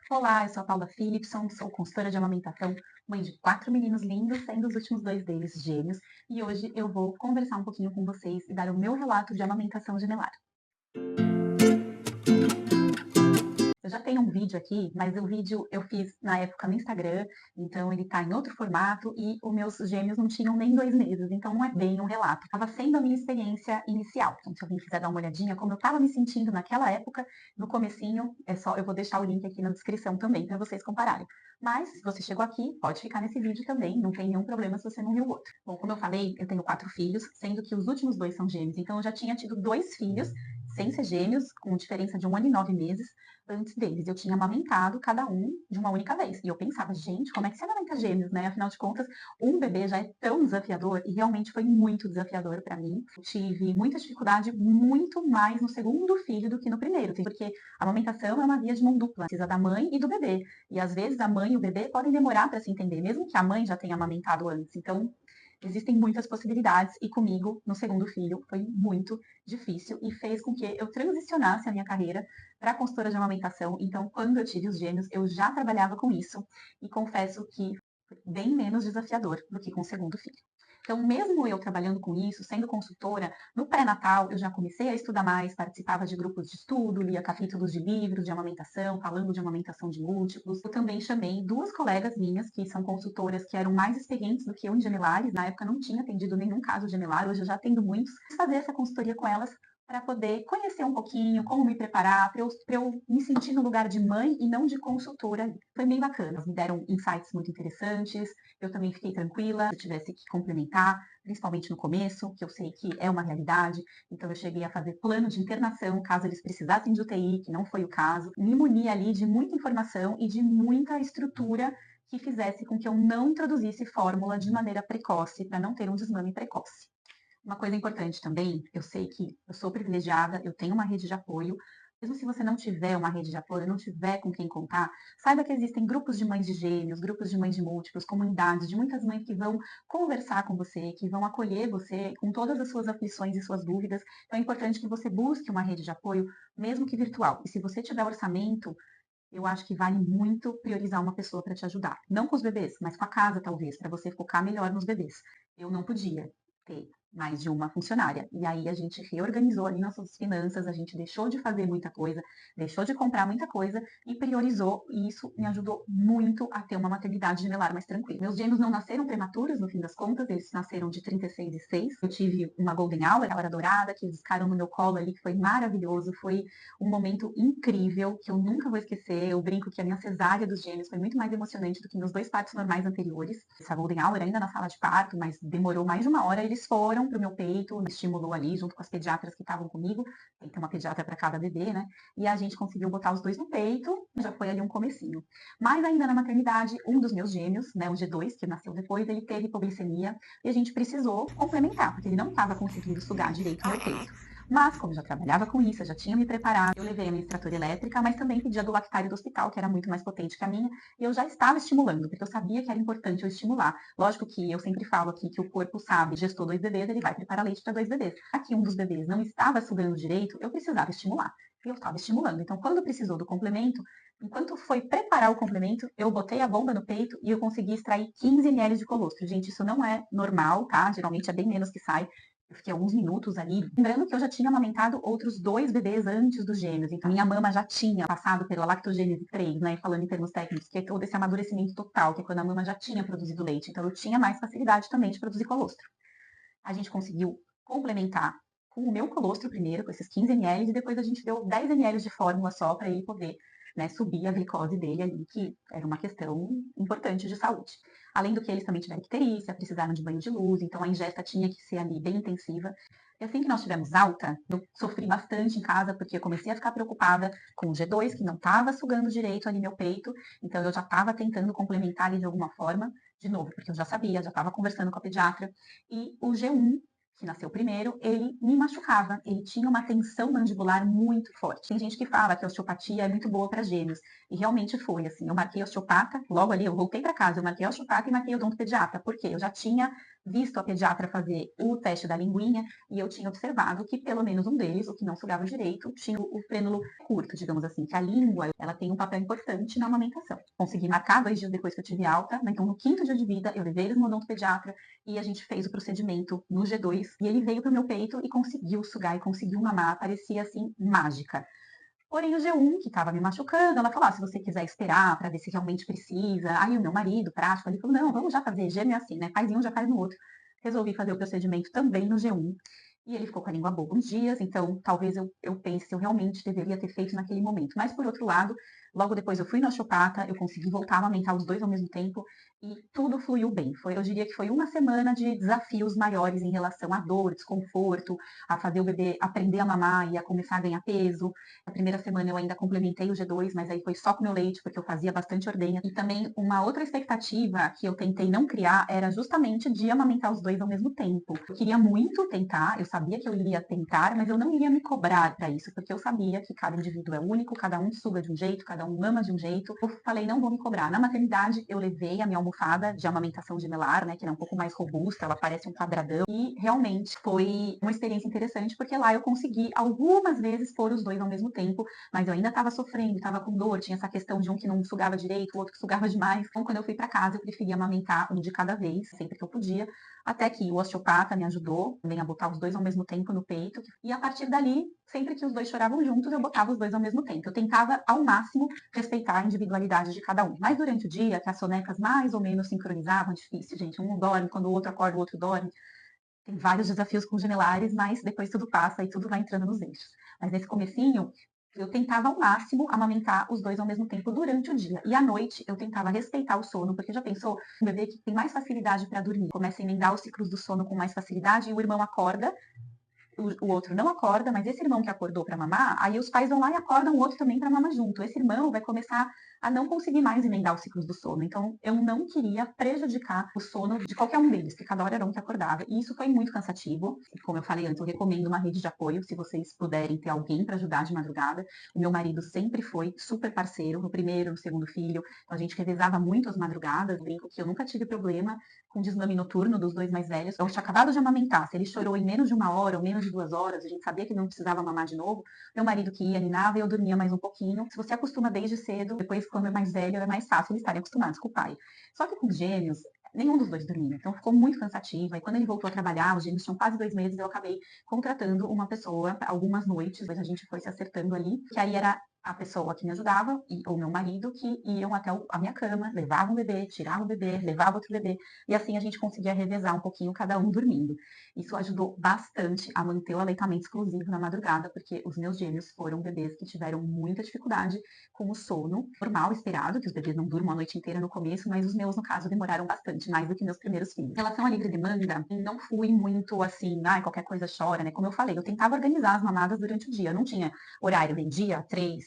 Olá, eu sou a Paula Philipson, sou consultora de amamentação, mãe de 4 meninos lindos, sendo os últimos 2 deles gêmeos, e hoje eu vou conversar um pouquinho com vocês e dar o meu relato de amamentação gemelar. Eu já tenho um vídeo aqui, mas o vídeo eu fiz na época no Instagram, então ele tá em outro formato e os meus gêmeos não tinham nem 2 meses, então não é bem um relato. Estava sendo a minha experiência inicial. Então, se alguém quiser dar uma olhadinha como eu estava me sentindo naquela época, no comecinho, eu vou deixar o link aqui na descrição também para vocês compararem. Mas, se você chegou aqui, pode ficar nesse vídeo também, não tem nenhum problema se você não viu o outro. Bom, como eu falei, eu tenho 4 filhos, sendo que os últimos 2 são gêmeos, então eu já tinha tido 2 filhos, sem ser gêmeos, com diferença de 1 ano e 9 meses, antes deles. Eu tinha amamentado cada um de uma única vez. E eu pensava, gente, como é que você amamenta gêmeos, né? Afinal de contas, um bebê já é tão desafiador e realmente foi muito desafiador para mim. Eu tive muita dificuldade, muito mais no segundo filho do que no primeiro, porque a amamentação é uma via de mão dupla, precisa da mãe e do bebê. E às vezes a mãe e o bebê podem demorar para se entender, mesmo que a mãe já tenha amamentado antes. Então, existem muitas possibilidades e comigo, no segundo filho, foi muito difícil e fez com que eu transicionasse a minha carreira para consultora de amamentação. Então, quando eu tive os gêmeos, eu já trabalhava com isso e confesso que foi bem menos desafiador do que com o segundo filho. Então, mesmo eu trabalhando com isso, sendo consultora, no pré-natal eu já comecei a estudar mais, participava de grupos de estudo, lia capítulos de livros de amamentação, falando de amamentação de múltiplos. Eu também chamei 2 colegas minhas, que são consultoras que eram mais experientes do que eu em gemelares. Na época não tinha atendido nenhum caso gemelar, hoje eu já atendo muitos. Fazer essa consultoria com elas para poder conhecer um pouquinho, como me preparar, para eu me sentir no lugar de mãe e não de consultora. Foi bem bacana. Elas me deram insights muito interessantes, eu também fiquei tranquila se eu tivesse que complementar, principalmente no começo, que eu sei que é uma realidade. Então, eu cheguei a fazer plano de internação, caso eles precisassem de UTI, que não foi o caso. Me muni ali de muita informação e de muita estrutura que fizesse com que eu não introduzisse fórmula de maneira precoce, para não ter um desmame precoce. Uma coisa importante também, eu sei que eu sou privilegiada, eu tenho uma rede de apoio. Mesmo se você não tiver uma rede de apoio, não tiver com quem contar, saiba que existem grupos de mães de gêmeos, grupos de mães de múltiplos, comunidades de muitas mães que vão conversar com você, que vão acolher você com todas as suas aflições e suas dúvidas. Então é importante que você busque uma rede de apoio, mesmo que virtual. E se você tiver orçamento, eu acho que vale muito priorizar uma pessoa para te ajudar. Não com os bebês, mas com a casa, talvez, para você focar melhor nos bebês. Eu não podia ter mais de uma funcionária. E aí a gente reorganizou ali nossas finanças, a gente deixou de fazer muita coisa, deixou de comprar muita coisa e priorizou. E isso me ajudou muito a ter uma maternidade gemelar mais tranquila. Meus gêmeos não nasceram prematuros, no fim das contas, eles nasceram de 36 e 6. Eu tive uma golden hour, a hora dourada, que eles ficaram no meu colo ali, que foi maravilhoso, foi um momento incrível que eu nunca vou esquecer. Eu brinco que a minha cesárea dos gêmeos foi muito mais emocionante do que meus 2 partos normais anteriores. Essa golden hour ainda na sala de parto, mas demorou mais de 1 hora. Eles foram pro meu peito, me estimulou ali junto com as pediatras que estavam comigo. Tem que ter uma pediatra para cada bebê, né? E a gente conseguiu botar os 2 no peito. Já foi ali um comecinho. Mas ainda na maternidade, um dos meus gêmeos, né, o G2, que nasceu depois, ele teve hipoglicemia e a gente precisou complementar, porque ele não estava conseguindo sugar direito o meu peito. Mas, como eu já trabalhava com isso, eu já tinha me preparado, eu levei a minha extratora elétrica, mas também pedi a do lactário do hospital, que era muito mais potente que a minha, e eu já estava estimulando, porque eu sabia que era importante eu estimular. Lógico que eu sempre falo aqui que o corpo sabe, gestou 2 bebês, ele vai preparar leite para 2 bebês. Aqui um dos bebês não estava sugando direito, eu precisava estimular. E eu estava estimulando. Então, quando precisou do complemento, enquanto foi preparar o complemento, eu botei a bomba no peito e eu consegui extrair 15 ml de colostro. Gente, isso não é normal, tá? Geralmente é bem menos que sai. Eu fiquei alguns minutos ali. Lembrando que eu já tinha amamentado outros 2 bebês antes dos gêmeos. Então, minha mama já tinha passado pela lactogênese 3, né? Falando em termos técnicos, que é todo esse amadurecimento total, que é quando a mama já tinha produzido leite. Então, eu tinha mais facilidade também de produzir colostro. A gente conseguiu complementar com o meu colostro primeiro, com esses 15 ml, e depois a gente deu 10 ml de fórmula só para ele poder, né, subir a glicose dele ali, que era uma questão importante de saúde. Além do que eles também tiveram icterícia, precisaram de banho de luz, então a ingesta tinha que ser ali bem intensiva. E assim que nós tivemos alta, eu sofri bastante em casa, porque eu comecei a ficar preocupada com o G2, que não estava sugando direito ali meu peito, então eu já estava tentando complementar ele de alguma forma, de novo, porque eu já sabia, já estava conversando com a pediatra, e o G1, que nasceu primeiro, ele me machucava, ele tinha uma tensão mandibular muito forte. Tem gente que fala que a osteopatia é muito boa para gêmeos, e realmente foi, assim, eu marquei osteopata, logo ali eu voltei para casa, eu marquei osteopata e marquei odontopediatra, porque eu já tinha visto a pediatra fazer o teste da linguinha e eu tinha observado que pelo menos um deles, o que não sugava direito, tinha o frênulo curto, digamos assim, que a língua, ela tem um papel importante na amamentação. Consegui marcar 2 dias depois que eu tive alta, né? Então no 5º dia de vida eu levei eles no odontopediatra e a gente fez o procedimento no G2 e ele veio pro meu peito e conseguiu sugar e conseguiu mamar, parecia assim mágica. Porém, o G1, que estava me machucando, ela falou: se você quiser esperar para ver se realmente precisa. Aí o meu marido, prático, ele falou: não, vamos já fazer. Gêmeo é assim, né? Faz em um, já faz no outro. Resolvi fazer o procedimento também no G1. E ele ficou com a língua boba uns dias, então talvez eu pense se eu realmente deveria ter feito naquele momento. Mas, por outro lado, logo depois eu fui no osteopata, eu consegui voltar a amamentar os 2 ao mesmo tempo e tudo fluiu bem. Eu diria que foi uma semana de desafios maiores em relação à dor, desconforto, a fazer o bebê aprender a mamar e a começar a ganhar peso. A primeira semana eu ainda complementei o G2, mas aí foi só com meu leite, porque eu fazia bastante ordenha. E também uma outra expectativa que eu tentei não criar era justamente de amamentar os 2 ao mesmo tempo. Eu queria muito tentar, eu sabia que eu iria tentar, mas eu não iria me cobrar para isso, porque eu sabia que cada indivíduo é único, cada um suga de um jeito, cada um mama de um jeito. Eu falei, não vou me cobrar. Na maternidade, eu levei a minha almofada de amamentação gemelar, né, que era um pouco mais robusta, ela parece um quadradão, e realmente foi uma experiência interessante, porque lá eu consegui algumas vezes pôr os 2 ao mesmo tempo, mas eu ainda estava sofrendo, estava com dor, tinha essa questão de um que não sugava direito, o outro que sugava demais. Então, quando eu fui para casa, eu preferia amamentar um de cada vez, sempre que eu podia, até que o osteopata me ajudou também a botar os 2 ao mesmo tempo no peito, e a partir dali, sempre que os 2 choravam juntos, eu botava os 2 ao mesmo tempo. Eu tentava, ao máximo, respeitar a individualidade de cada um. Mas durante o dia, que as sonecas mais ou menos sincronizavam, difícil, gente, um dorme, quando o outro acorda, o outro dorme, tem vários desafios com gemelares, mas depois tudo passa e tudo vai entrando nos eixos. Mas nesse comecinho, eu tentava ao máximo amamentar os 2 ao mesmo tempo durante o dia. E à noite eu tentava respeitar o sono, porque já pensou, um bebê que tem mais facilidade para dormir, começa a emendar os ciclos do sono com mais facilidade e o irmão acorda, o outro não acorda, mas esse irmão que acordou para mamar, aí os pais vão lá e acordam o outro também para mamar junto. Esse irmão vai começar a não conseguir mais emendar os ciclos do sono. Então, eu não queria prejudicar o sono de qualquer um deles, porque cada hora era um que acordava. E isso foi muito cansativo. E como eu falei antes, eu recomendo uma rede de apoio, se vocês puderem ter alguém para ajudar de madrugada. O meu marido sempre foi super parceiro, no primeiro, no segundo filho. Então, a gente revezava muito as madrugadas. Brinco que eu nunca tive problema com desmame noturno dos 2 mais velhos. Eu tinha acabado de amamentar. Se ele chorou em menos de 1 hora ou menos de 2 horas, a gente sabia que não precisava mamar de novo. Meu marido que ia, ninava e eu dormia mais um pouquinho. Se você acostuma desde cedo, depois quando é mais velho, é mais fácil eles estarem acostumados com o pai. Só que com os gêmeos, nenhum dos 2 dormia. Então ficou muito cansativo. E quando ele voltou a trabalhar, os gêmeos tinham quase 2 meses, eu acabei contratando uma pessoa algumas noites, mas a gente foi se acertando ali, que aí era a pessoa que me ajudava, ou meu marido, que iam até a minha cama, levavam o bebê, tiravam o bebê, levavam outro bebê, e assim a gente conseguia revezar um pouquinho, cada um dormindo. Isso ajudou bastante a manter o aleitamento exclusivo na madrugada, porque os meus gêmeos foram bebês que tiveram muita dificuldade com o sono normal, esperado, que os bebês não durmam a noite inteira no começo, mas os meus, no caso, demoraram bastante, mais do que meus primeiros filhos. Em relação à livre demanda, não fui muito assim, qualquer coisa chora, né? Como eu falei, eu tentava organizar as mamadas durante o dia, eu não tinha horário meio-dia, 3,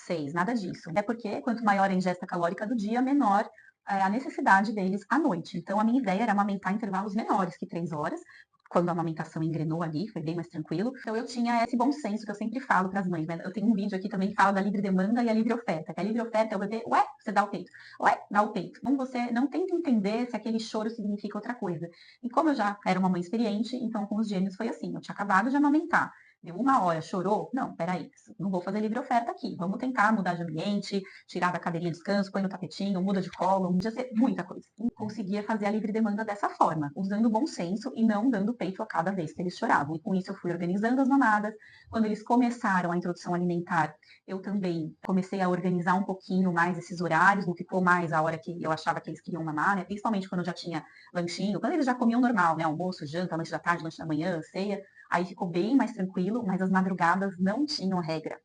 6, nada disso. Até porque quanto maior a ingesta calórica do dia, menor a necessidade deles à noite. Então, a minha ideia era amamentar intervalos menores que 3 horas, quando a amamentação engrenou ali, foi bem mais tranquilo. Então, eu tinha esse bom senso que eu sempre falo para as mães, né? Eu tenho um vídeo aqui também que fala da livre demanda e a livre oferta. Que a livre oferta é o bebê, ué, você dá o peito. Ué, dá o peito. Então, você não tenta entender se aquele choro significa outra coisa. E como eu já era uma mãe experiente, então com os gêmeos foi assim, eu tinha acabado de amamentar. Deu 1 hora, chorou? Não, peraí, não vou fazer livre oferta aqui. Vamos tentar mudar de ambiente, tirar da cadeirinha de descanso, põe no tapetinho, muda de colo, podia ser muita coisa. E conseguia fazer a livre demanda dessa forma, usando o bom senso e não dando peito a cada vez que eles choravam. E com isso eu fui organizando as mamadas. Quando eles começaram a introdução alimentar, eu também comecei a organizar um pouquinho mais esses horários, não ficou mais a hora que eu achava que eles queriam mamar, né? Principalmente quando eu já tinha lanchinho, quando eles já comiam normal, né? Almoço, janta, lanche da tarde, lanche da manhã, ceia. Aí ficou bem mais tranquilo, mas as madrugadas não tinham regra.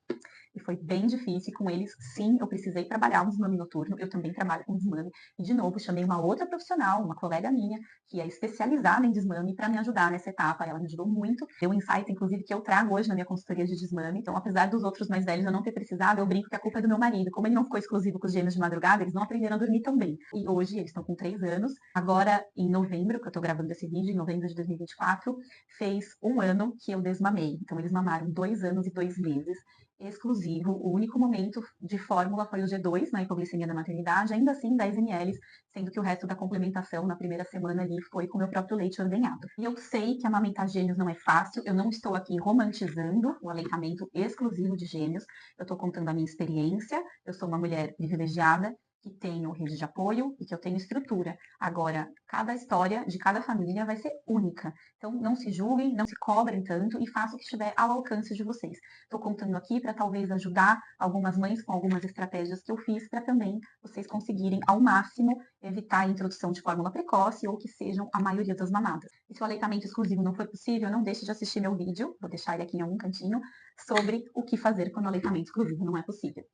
E foi bem difícil com eles. Sim, eu precisei trabalhar um desmame noturno, eu também trabalho com desmame. E, de novo, chamei uma outra profissional, uma colega minha, que é especializada em desmame, para me ajudar nessa etapa. Ela me ajudou muito. Deu um insight, inclusive, que eu trago hoje na minha consultoria de desmame. Então, apesar dos outros mais velhos eu não ter precisado, eu brinco que a culpa é do meu marido. Como ele não ficou exclusivo com os gêmeos de madrugada, eles não aprenderam a dormir tão bem. E hoje eles estão com 3 anos. Agora, em novembro, que eu estou gravando esse vídeo, em novembro de 2024, fez 1 ano que eu desmamei. Então, eles mamaram 2 anos e 2 meses. exclusivo. O único momento de fórmula foi o G2, na hipoglicemia da maternidade, ainda assim 10 ml, sendo que o resto da complementação na primeira semana ali foi com o meu próprio leite ordenhado. E eu sei que amamentar gêmeos não é fácil, eu não estou aqui romantizando o aleitamento exclusivo de gêmeos, eu estou contando a minha experiência, eu sou uma mulher privilegiada, que tenho rede de apoio e que eu tenho estrutura. Agora, cada história de cada família vai ser única. Então, não se julguem, não se cobrem tanto e façam o que estiver ao alcance de vocês. Estou contando aqui para talvez ajudar algumas mães com algumas estratégias que eu fiz para também vocês conseguirem, ao máximo, evitar a introdução de fórmula precoce ou que sejam a maioria das mamadas. E se o aleitamento exclusivo não for possível, não deixe de assistir meu vídeo, vou deixar ele aqui em algum cantinho, sobre o que fazer quando o aleitamento exclusivo não é possível.